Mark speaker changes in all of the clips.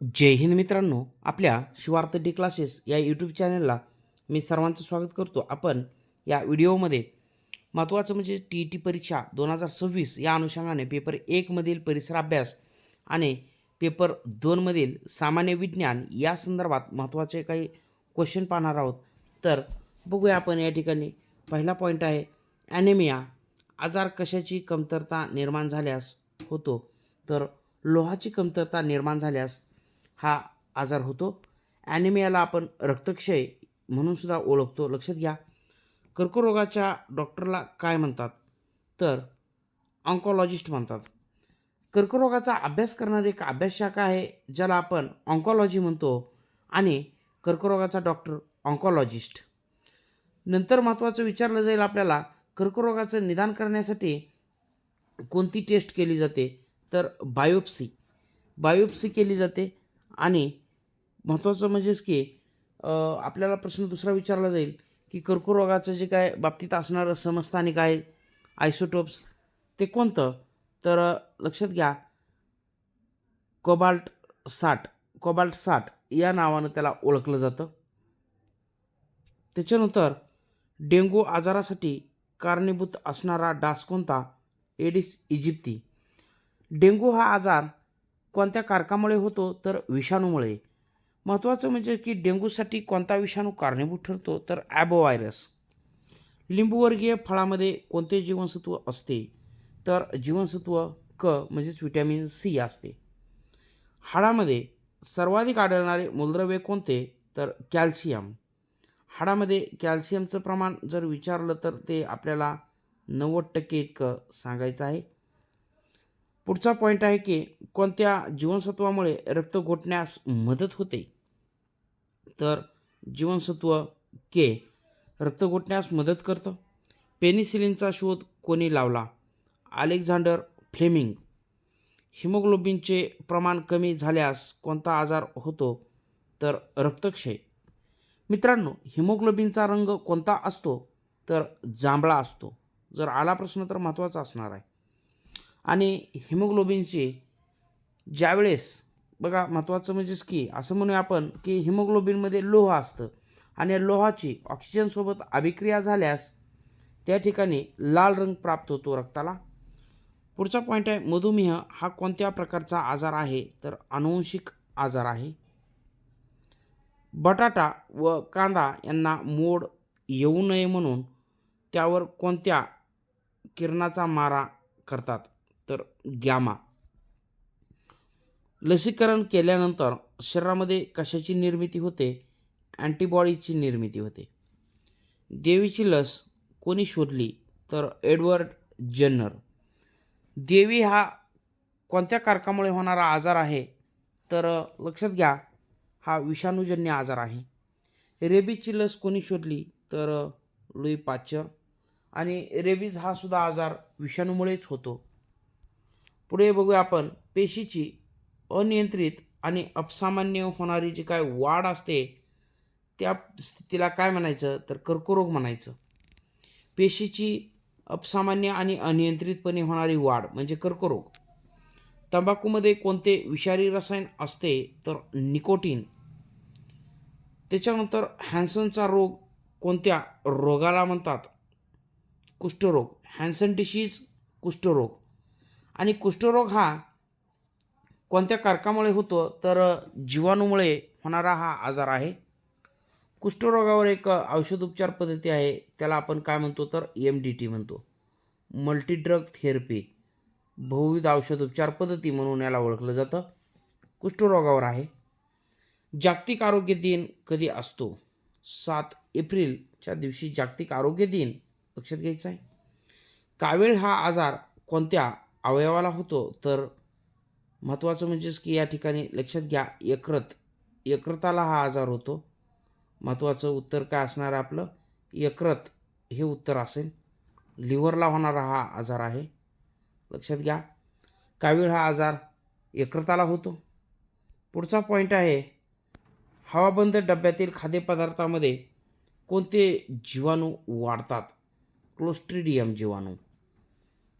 Speaker 1: जय हिंद मित्रांनो, आपल्या Shivarth D classes या यूट्यूब चॅनलला मी सर्वांचं स्वागत करतो. आपण या व्हिडिओमध्ये महत्त्वाचं म्हणजे टी ई टी परीक्षा 2026 या अनुषंगाने पेपर 1 मधील परिसर अभ्यास आणि पेपर 2 मधील सामान्य विज्ञान या संदर्भात महत्त्वाचे काही क्वेश्चन पाहणार आहोत. तर बघूया आपण या ठिकाणी. पहिला पॉईंट आहे ॲनेमिया. आजार कशाची कमतरता निर्माण झाल्यास होतो? तर लोहाची कमतरता निर्माण झाल्यास हा आजार होतो. ॲनिमियाला आपण रक्तक्षय म्हणून सुद्धा ओळखतो. लक्षात घ्या. कर्करोगाच्या डॉक्टरला काय म्हणतात? तर ऑन्कॉलॉजिस्ट म्हणतात. कर्करोगाचा अभ्यास करणारी एक अभ्यास शाखा आहे ज्याला आपण ऑन्कॉलॉजी म्हणतो आणि कर्करोगाचा डॉक्टर ऑन्कॉलॉजिस्ट. नंतर महत्त्वाचं विचारलं जाईल आपल्याला, कर्करोगाचं निदान करण्यासाठी कोणती टेस्ट केली जाते? तर बायोप्सी केली जाते. आणि महत्त्वाचं म्हणजेच की आपल्याला प्रश्न दुसरा विचारला जाईल की कर्करोगाचं जे काय बाबतीत असणारं समस्थानिक आहे आयसोटोप्स ते कोणतं? तर लक्षात घ्या, कोबाल्ट 60 या नावानं त्याला ओळखलं जातं. त्याच्यानंतर डेंग्यू आजारासाठी कारणीभूत असणारा डास कोणता? Aedes aegypti. डेंग्यू हा आजार कोणत्या कारकामुळे होतो? तर विषाणूमुळे. महत्त्वाचं म्हणजे की डेंग्यूसाठी कोणता विषाणू कारणीभूत ठरतो? तर ॲबोव्हायरस. लिंबूवर्गीय फळामध्ये कोणते जीवनसत्व असते? तर जीवनसत्व क म्हणजेच व्हिटॅमिन सी असते. हाडामध्ये सर्वाधिक आढळणारे मूलद्रव्य कोणते? तर कॅल्शियम. हाडामध्ये कॅल्शियमचं प्रमाण जर विचारलं तर ते आपल्याला 90% इतकं सांगायचं आहे. पुढचा पॉईंट आहे की कोणत्या जीवनसत्वामुळे रक्त गोठण्यास मदत होते? तर जीवनसत्व के रक्त गोठण्यास मदत करतं. पेनिसिलिनचा शोध कोणी लावला? Alexander Fleming. हिमोग्लोबिनचे प्रमाण कमी झाल्यास कोणता आजार होतो? तर रक्तक्षय. मित्रांनो, हिमोग्लोबिनचा रंग कोणता असतो? तर जांभळा असतो. जर आला प्रश्न तर महत्त्वाचा असणार आहे. आणि हिमोग्लोबिनचे ज्यावेळेस बघा, महत्त्वाचं म्हणजेच की असं म्हणूया आपण की हिमोग्लोबिनमध्ये लोह असतं आणि या लोहाची ऑक्सिजनसोबत अभिक्रिया झाल्यास त्या ठिकाणी लाल रंग प्राप्त होतो रक्ताला. पुढचा पॉईंट आहे मधुमेह हा कोणत्या प्रकारचा आजार आहे? तर अनुवंशिक आजार आहे. बटाटा व कांदा यांना मोड येऊ नये म्हणून त्यावर कोणत्या किरणाचा मारा करतात? तर गॅमा. लसीकरण केल्यानंतर शरीरामध्ये कशाची निर्मिती होते? अँटीबॉडीची निर्मिती होते. देवीची लस कोणी शोधली? तर एडवर्ड जेन्नर. देवी हा कोणत्या कारकामुळे होणारा आजार आहे? तर लक्षात घ्या, हा विषाणूजन्य आजार आहे. रेबीजची लस कोणी शोधली? तर लुई पाश्चर. आणि रेबीज हा सुद्धा आजार विषाणूमुळेच होतो. पुढे बघूया आपण पेशीची अनियंत्रित आणि अपसामान्य होणारी जी काय वाढ असते त्या स्थितीला काय म्हणायचं? तर कर्करोग म्हणायचं. पेशीची अपसामान्य आणि अनियंत्रितपणे होणारी वाढ म्हणजे कर्करोग. तंबाखूमध्ये कोणते विषारी रसायन असते? तर निकोटीन. त्याच्यानंतर हॅन्सनचा रोग कोणत्या रोगाला म्हणतात? कुष्ठरोग. हॅन्सन डिसीज कुष्ठरोग. आणि कुष्ठरोग हा कोणत्या कारकामुळे होतो? तर जीवाणूमुळे होणारा हा आजार आहे. कुष्ठरोगावर एक औषधोपचार पद्धती आहे, त्याला आपण काय म्हणतो? तर MDT म्हणतो, मल्टी ड्रग थेरपी. बहुविध औषधोपचार पद्धती म्हणून याला ओळखलं जातं. कुष्ठरोगावर आहे. जागतिक आरोग्य दिन कधी असतो? 7 एप्रिलच्या दिवशी जागतिक आरोग्य दिन लक्षात घ्यायचा आहे. कावीळ हा आजार कोणत्या अवयवाला होतो? तर महत्त्वाचं म्हणजेच की या ठिकाणी लक्षात घ्या, यकृताला हा आजार होतो. महत्त्वाचं उत्तर काय असणार आहे आपलं? यकृत हे उत्तर असेल. लिव्हरला होणारा हा आजार आहे. लक्षात घ्या, कावीळ हा आजार यकृताला होतो. पुढचा पॉईंट आहे हवाबंद डब्यातील खाद्यपदार्थामध्ये कोणते जीवाणू वाढतात? क्लोस्ट्रिडियम जीवाणू.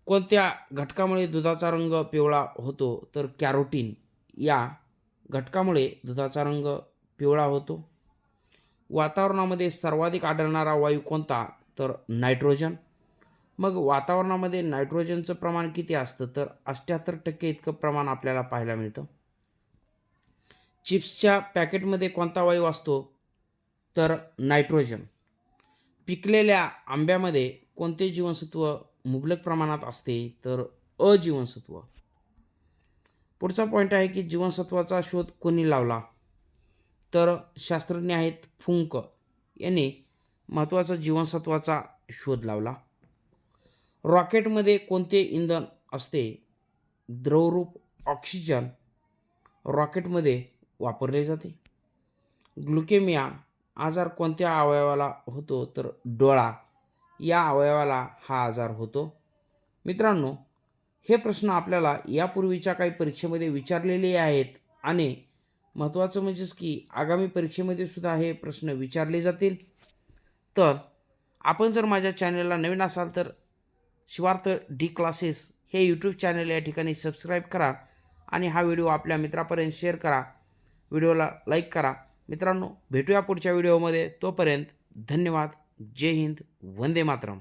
Speaker 1: कोणत्या घटकामुळे दुधाचा रंग पिवळा होतो? तर कॅरोटीन या घटकामुळे दुधाचा रंग पिवळा होतो. वातावरणामध्ये सर्वाधिक आढळणारा वायू कोणता? तर नायट्रोजन. मग वातावरणामध्ये नायट्रोजनचं प्रमाण किती असतं? तर 78% इतकं प्रमाण आपल्याला पाहायला मिळतं. चिप्सच्या पॅकेटमध्ये कोणता वायू असतो? तर नायट्रोजन. पिकलेल्या आंब्यामध्ये कोणते जीवनसत्व मुबलक प्रमाणात असते? तर अजीवनसत्व. पुढचा पॉईंट आहे की जीवनसत्वाचा शोध कोणी लावला? तर शास्त्रज्ञ आहेत फुंक यांनी महत्त्वाचा जीवनसत्वाचा शोध लावला. रॉकेटमध्ये कोणते इंधन असते? द्रवरूप ऑक्सिजन रॉकेटमध्ये वापरले जाते. ग्लुकेमिया आजार कोणत्या अवयवाला होतो? तर डोळा या अवयवाला हा आजार होतो. मित्रांनो, हे प्रश्न आपल्याला यापूर्वीच्या काही परीक्षेमध्ये विचारलेले आहेत आणि महत्त्वाचं म्हणजेच की आगामी परीक्षेमध्ये सुद्धा हे प्रश्न विचारले जातील. तर आपण जर माझ्या चॅनलला नवीन असाल तर शिवार्थ डी क्लासेस हे यूट्यूब चॅनल या ठिकाणी सबस्क्राईब करा आणि हा व्हिडिओ आपल्या मित्रापर्यंत शेअर करा. व्हिडिओला लाईक करा. मित्रांनो, भेटूया पुढच्या व्हिडिओमध्ये. तोपर्यंत धन्यवाद. जय हिंद. वंदे मातरम.